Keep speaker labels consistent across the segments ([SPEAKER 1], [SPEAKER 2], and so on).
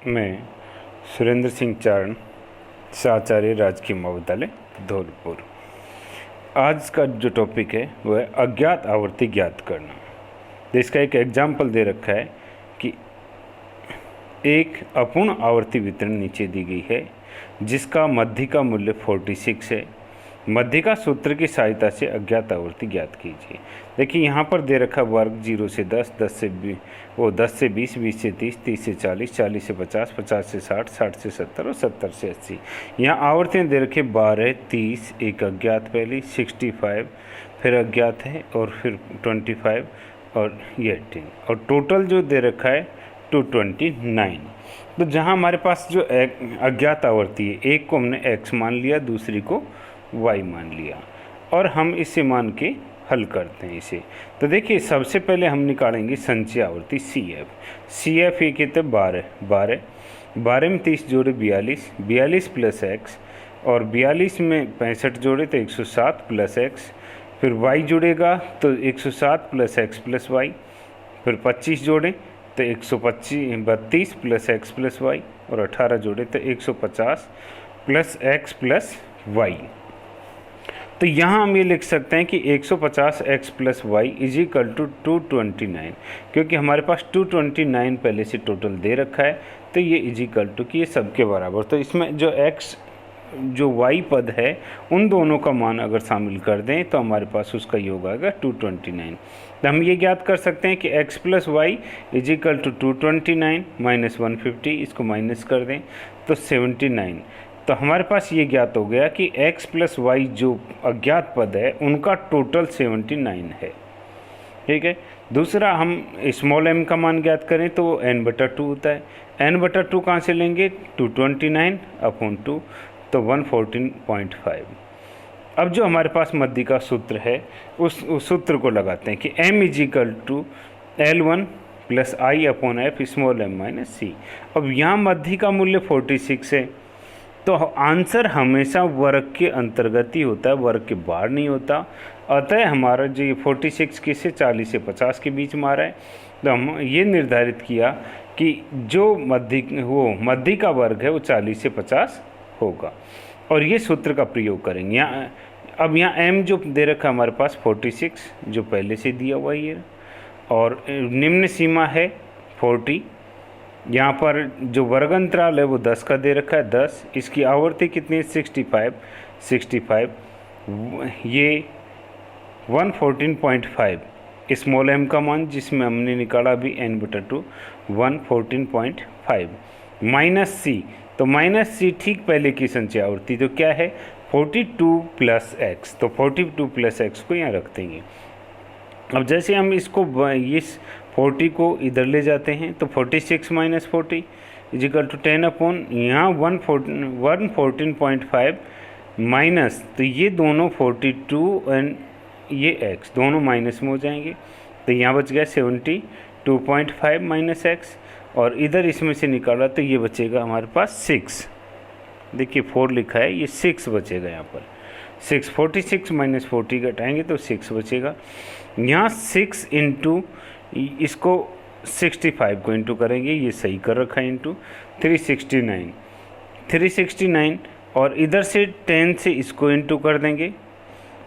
[SPEAKER 1] मैं सुरेंद्र सिंह चारण, आचार्य राजकीय महाविद्यालय धौलपुर। आज का जो टॉपिक है वह है अज्ञात आवर्ती ज्ञात करना। तो इसका एक एग्जाम्पल दे रखा है कि एक अपूर्ण आवर्ती वितरण नीचे दी गई है जिसका मध्य का मूल्य 46 है। मध्य का सूत्र की सहायता से अज्ञात आवर्ती ज्ञात कीजिए। देखिए यहाँ पर दे रखा वर्ग 0 से 10, 10 से 20, 20 से 30, 30 से 40, 40 से 50, 50 से 60, 60 से 70 और 70 से 80। यहाँ आवर्तियाँ दे रखे 12, 30, एक अज्ञात पहली 65 फिर अज्ञात है और फिर 25 और ये 18 और टोटल जो दे रखा है 229। तो जहाँ हमारे पास जो अज्ञात आवर्ती है, एक को हमने x मान लिया, दूसरी को y मान लिया और हम इसे मान के हल करते हैं इसे। तो देखिए सबसे पहले हम निकालेंगे संचय आवर्ती CF ये कितने 12 में 30 जोड़े 42 प्लस x और 42 में 65 जोड़े तो 107 प्लस x, फिर y जुड़ेगा तो 107 प्लस x प्लस y, फिर 25 जोड़े तो 132 प्लस x प्लस y और 18 जोड़े तो 150 प्लस x प्लस y। तो यहाँ हम ये लिख सकते हैं कि 150x plus y is equal to 229, क्योंकि हमारे पास 229 पहले से टोटल दे रखा है। तो ये इज इक्वल टू कि ये सबके बराबर। तो इसमें जो x जो y पद है उन दोनों का मान अगर शामिल कर दें तो हमारे पास उसका योग आएगा 229। तो हम ये ज्ञात कर सकते हैं कि x plus y is equal to 229 minus 150, इसको माइनस कर दें तो 79। तो हमारे पास ये ज्ञात हो गया कि x प्लस वाई जो अज्ञात पद है उनका टोटल 79 है। ठीक है। दूसरा हम स्मॉल m का मान ज्ञात करें तो वो n/2 होता है। n/2 कहाँ से लेंगे 229 अपॉन 2 तो 114.5। अब जो हमारे पास मध्य का सूत्र है उस सूत्र को लगाते हैं कि m is equal to L1 plus I upon F small m minus C. अब यहाँ मध्य का मूल्य 46 है तो आंसर हमेशा वर्ग के अंतर्गत ही होता है, वर्ग के बाहर नहीं होता। अतः हमारा जो ये 46 किससे 40 से 50 के बीच में आ रहा है। तो हम ये निर्धारित किया कि जो मध्य का वर्ग है वो 40 से 50 होगा और ये सूत्र का प्रयोग करेंगे। अब यहाँ m जो दे रखा है हमारे पास 46 जो पहले से दिया हुआ ही है और निम्न सीमा है 40। यहाँ पर जो वर्ग अंतराल है वो 10 का दे रखा है 10। इसकी आवर्ती कितनी है 65। ये 114.5 स्मॉल m का मान जिसमें हमने निकाला अभी n/2 114.5 माइनस c। तो माइनस c ठीक पहले की संचय आवर्ती तो क्या है 42 प्लस x। तो 42 प्लस x को यहाँ रख देंगे। अब जैसे हम इसको इस 40 को इधर ले जाते हैं तो 46 minus 40 is equal to 10 upon यहाँ 114.5 माइनस, तो ये दोनों 42 एंड ये x दोनों माइनस में हो जाएंगे। तो यहाँ बच गया 72.5 माइनस x और इधर इसमें से निकाला तो ये बचेगा हमारे पास 6। देखिए 4 लिखा है, ये 6 बचेगा यहाँ पर 46 माइनस 40 घटाएंगे तो 6 बचेगा। यहाँ 6 इंटू इसको 65 को इंटू करेंगे, ये सही कर रखा है, इंटू 369 और इधर से 10 से इसको इंटू कर देंगे।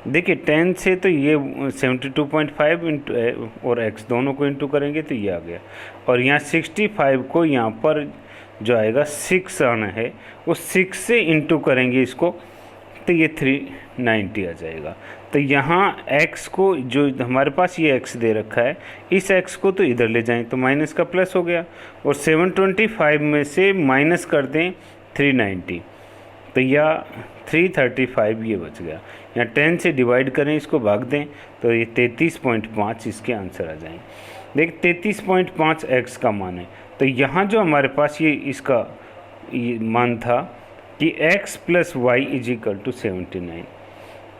[SPEAKER 1] देखिए 10 से तो ये 72.5 इंटू और x दोनों को इंटू करेंगे तो ये आ गया और यहाँ 65 को यहाँ पर जो आएगा 6 आना है वो 6 से इंटू करेंगे इसको तो ये 390 आ जाएगा। तो यहाँ x को जो हमारे पास ये x दे रखा है इस x को तो इधर ले जाएं तो माइनस का प्लस हो गया और 725 में से माइनस कर दें 390 तो या 335 ये बच गया। यहाँ 10 से डिवाइड करें इसको भाग दें तो ये 33.5 इसके आंसर आ जाएंगे। देख 33.5 x का मान है। तो यहाँ जो हमारे पास ये इसका ये मान था कि x plus y is equal to 79।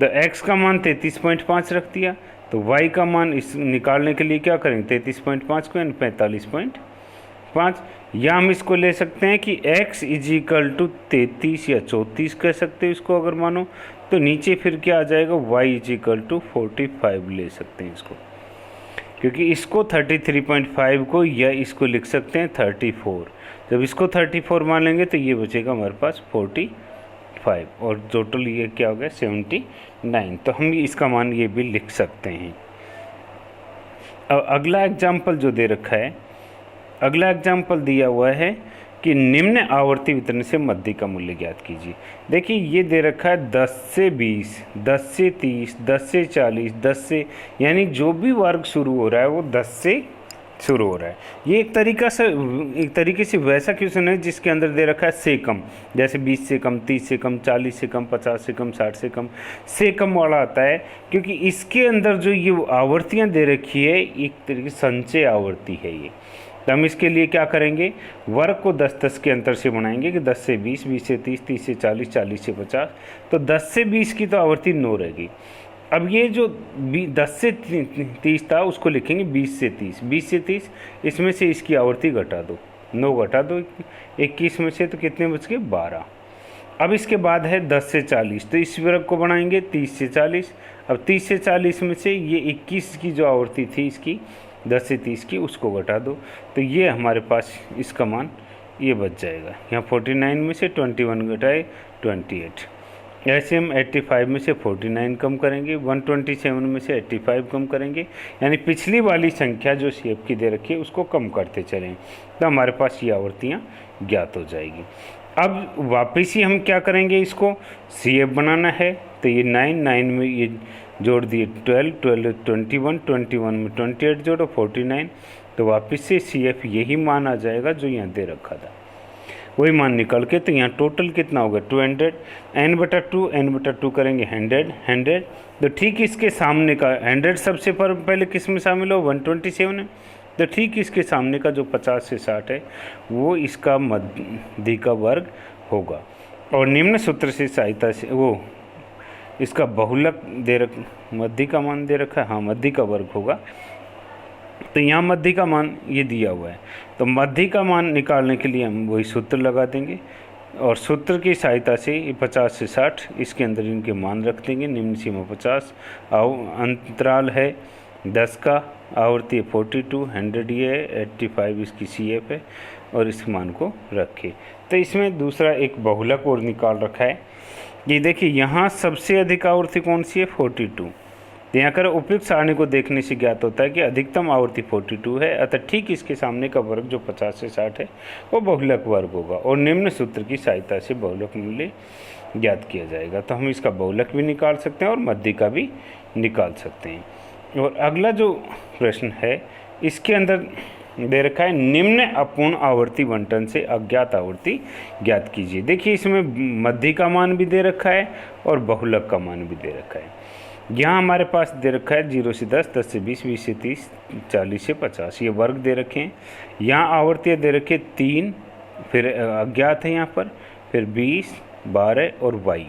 [SPEAKER 1] तो x का मान 33.5 रख दिया तो y का मान इस निकालने के लिए क्या करेंगे 33.5 को 45.5 या हम इसको ले सकते हैं कि x इज इक्वल टू 33 या 34 कह सकते हैं इसको अगर मानो। तो नीचे फिर क्या आ जाएगा y इज इक्वल टू 45 ले सकते हैं इसको, क्योंकि इसको 33.5 को या इसको लिख सकते हैं 34। जब इसको 34 मान लेंगे तो ये बचेगा हमारे पास 45 और टोटल ये क्या हो गया 79। तो हम इसका मान ये भी लिख सकते हैं। अब अगला एग्जाम्पल जो दे रखा है, अगला एग्जाम्पल दिया हुआ है कि निम्न आवर्ती वितरण से मध्य का मूल्य ज्ञात कीजिए। देखिए ये दे रखा है 10 से 20, 10 से 30, 10 से 40, 10 से, यानी जो भी वर्ग शुरू हो रहा है वो 10 से शुरू हो रहा है। ये एक तरीके से वैसा क्वेश्चन है जिसके अंदर दे रखा है से कम, जैसे 20 से कम, 30 से कम, 40 से कम, 50 से कम, 60 से कम वाला आता है, क्योंकि इसके अंदर जो ये आवर्तियाँ दे रखी है एक तरीके संचय आवर्ती है ये। तो हम इसके लिए क्या करेंगे, वर्ग को 10-10 के अंतर से बनाएंगे कि 10 से 20, 20 से 30, 30 से 40, 40 से 50, तो 10 से 20 की तो आवर्ती 9 रहेगी। अब ये जो 10 से 30 था उसको लिखेंगे 20 से 30, 20 से 30, इसमें से इसकी आवर्ती घटा दो, 9 घटा दो 21 में से, तो कितने बच गए 12। अब इसके बाद है 10 से 40, तो इस वर्ग को बनाएंगे 30 से 40। अब 30 से 40 में से ये 21 की जो आवर्ती थी इसकी 10 से 30 की, उसको घटा दो, तो ये हमारे पास इसका मान ये बच जाएगा। यहाँ 49 में से 21 घटाए 28। ऐसे हम 85 में से 49 कम करेंगे, 127 में से 85 कम करेंगे, यानी पिछली वाली संख्या जो शेप की दे रखी है उसको कम करते चलें, तो हमारे पास ये आवर्तियाँ ज्ञात हो जाएगी। अब वापस ही हम क्या करेंगे, इसको CF बनाना है, तो ये 9 में ये जोड़ दिए 12 21 में 28 जोड़ो 49, तो वापस से CF यही मान आ जाएगा जो यहाँ दे रखा था, वही मान निकल के, तो यहाँ टोटल कितना होगा 200, n/2 करेंगे 100, तो ठीक इसके सामने का 100 सबसे पहले किस में शामिल हो 127 है, तो ठीक इसके सामने का जो 50 से 60 है वो इसका मध्य का वर्ग होगा। और निम्न सूत्र से सहायता से वो इसका बहुलक मध्य का मान दे रखा है, हाँ मध्य का वर्ग होगा, तो यहाँ मध्य का मान ये दिया हुआ है, तो मध्य का मान निकालने के लिए हम वही सूत्र लगा देंगे और सूत्र की सहायता से 50 से 60 इसके अंदर इनके मान रख देंगे। निम्न सीमा 50, अंतराल है 10 का, आवर्ती 42, 100 ये है, 85 इसकी CF है और इस मान को रखें। तो इसमें दूसरा एक बहुलक और निकाल रखा है, ये देखिए यहाँ सबसे अधिक आवर्ती कौन सी है 42, तो यहाँ कर उपयुक्त सारणी को देखने से ज्ञात होता है कि अधिकतम आवर्ती 42 है, अतः ठीक इसके सामने का वर्ग जो 50 से 60 है वो बहुलक वर्ग होगा और निम्न सूत्र की सहायता से बहुलक मूल्य ज्ञात किया जाएगा। तो हम इसका बहुलक भी निकाल सकते हैं और मध्य का भी निकाल सकते हैं। और अगला जो प्रश्न है इसके अंदर दे रखा है निम्न अपूर्ण आवर्ती बंटन से अज्ञात आवर्ती ज्ञात कीजिए। देखिए इसमें मध्य का मान भी दे रखा है और बहुलक का मान भी दे रखा है। यहाँ हमारे पास दे रखा है 0 से 10, 10 से 20, 20 से 30, 40 से 50, ये वर्ग दे रखे हैं। यहाँ आवर्तियाँ दे रखे 3, फिर अज्ञात है यहाँ पर, फिर 20, 12 और y,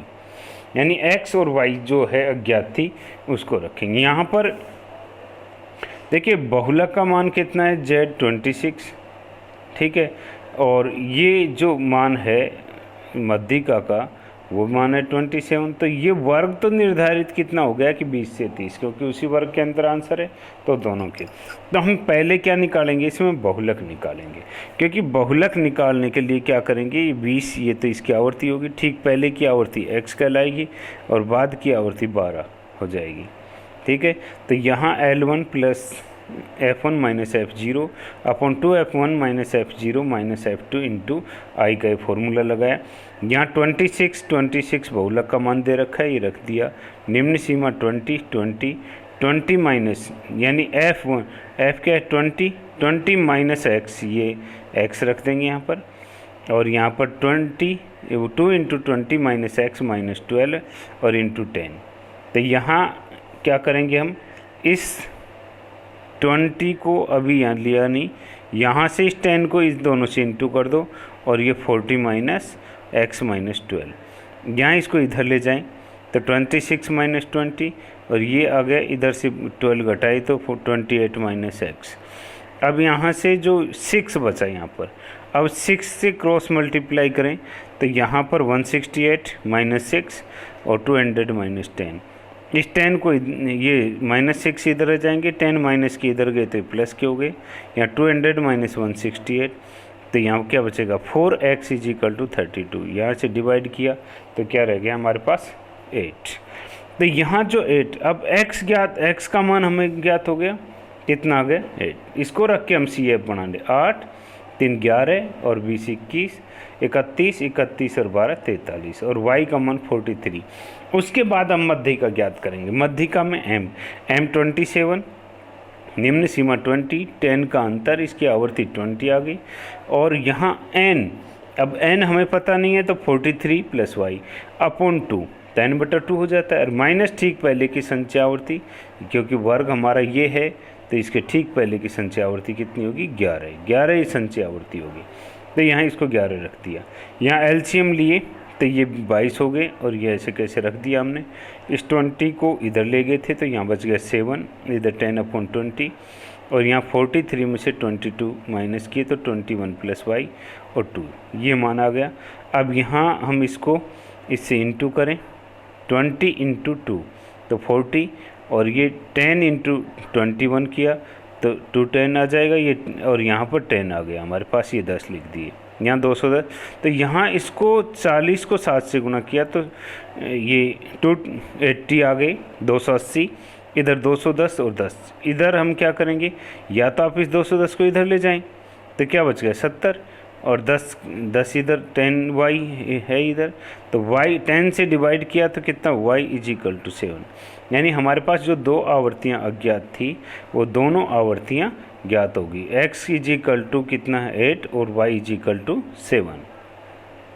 [SPEAKER 1] यानी x और y जो है अज्ञात थी उसको रखेंगे। यहाँ पर देखिए बहुलक का मान कितना है z 26, ठीक है, और ये जो मान है मध्य का वो मान है 27, तो ये वर्ग तो निर्धारित कितना हो गया कि 20 से 30, क्योंकि उसी वर्ग के अंदर आंसर है तो दोनों के। तो हम पहले क्या निकालेंगे, इसमें बहुलक निकालेंगे, क्योंकि बहुलक निकालने के लिए क्या करेंगे, ये 20 ये तो इसकी आवर्ती होगी, ठीक पहले की आवर्ती x कहलाएगी और बाद की आवर्ती 12 हो जाएगी, ठीक है। तो यहाँ L1 plus F1 minus F0 upon 2F1 minus F0 minus F2 into I का फॉर्मूला लगाया। यहाँ 26 बहुलक का मान दे रखा है, ये रख दिया। निम्न सीमा 20 माइनस यानी F1 F क्या है 20 माइनस x, ये x रख देंगे यहाँ पर, और यहाँ पर 2 इंटू 20 माइनस x माइनस 12 और इंटू 10। तो यहाँ क्या करेंगे, हम इस 20 को अभी यहाँ लिया नहीं, यहाँ से इस 10 को इस दोनों से इंटू कर दो और ये 40 माइनस x माइनस 12, यहाँ इसको इधर ले जाएं तो 26 माइनस 20 और ये आ गया, इधर से 12 घटाई तो 28 माइनस x। अब यहाँ से जो 6 बचा यहाँ पर, अब 6 से क्रॉस मल्टीप्लाई करें तो यहाँ पर 168 माइनस 6 और 200 माइनस 10। इस 10 को ये माइनस 6 इधर आ जाएंगे, 10 माइनस के इधर गए तो प्लस के हो गए। यहाँ 200 माइनस 168, तो तो यहाँ क्या बचेगा 4x इज इक्वल टू 32। यहाँ से डिवाइड किया तो क्या रह गया हमारे पास 8। तो यहाँ जो 8, अब x ज्ञात, x का मान हमें ज्ञात हो गया, कितना आ गया 8। इसको रख के हम CF बना लें, 8 3 11 और 20 21 31 31 और 12 43 और y का मान 43। उसके बाद हम मध्यिका ज्ञात करेंगे। मध्यिका में m 27, निम्न सीमा 20, 10 का अंतर, इसकी आवर्ती 20 आ गई। और यहाँ n, अब n हमें पता नहीं है तो 43 प्लस y अपॉन 2, 10/2 हो जाता है। और माइनस ठीक पहले की संचय आवर्ती, क्योंकि वर्ग हमारा ये है तो इसके ठीक पहले की संचय आवर्ती कितनी होगी 11 ही संचय आवर्ती होगी। तो यहाँ इसको 11 रख दिया। यहाँ एलसीएम लिए तो ये 22 हो गए और ये ऐसे कैसे रख दिया हमने। इस 20 को इधर ले गए थे तो यहाँ बच गया 7, इधर 10/20 और यहाँ 43 में से 22 माइनस किए तो 21 प्लस y और 2, ये मान आ गया। अब यहाँ हम इसको इससे इंटू करें, 20 × 2 तो 40 और ये 10 × 21 किया तो 210 आ जाएगा ये, और यहाँ पर 10 आ गया हमारे पास, ये 10 लिख दिए। यहाँ 210, तो यहाँ इसको 40 को 7 से गुना किया तो ये 280 आ गई, 280, इधर 210 और 10, इधर हम क्या करेंगे, या तो आप इस 210 को इधर ले जाएं तो क्या बच गया 70 और 10 इधर, 10y है इधर, तो y 10 से डिवाइड किया तो कितना y इज इक्वल टू 7। यानी हमारे पास जो दो आवर्तियाँ अज्ञात थी वो दोनों आवर्तियाँ ज्ञात होगी। x इज इक्वल टू कितना है 8 और y इज इक्वल टू 7।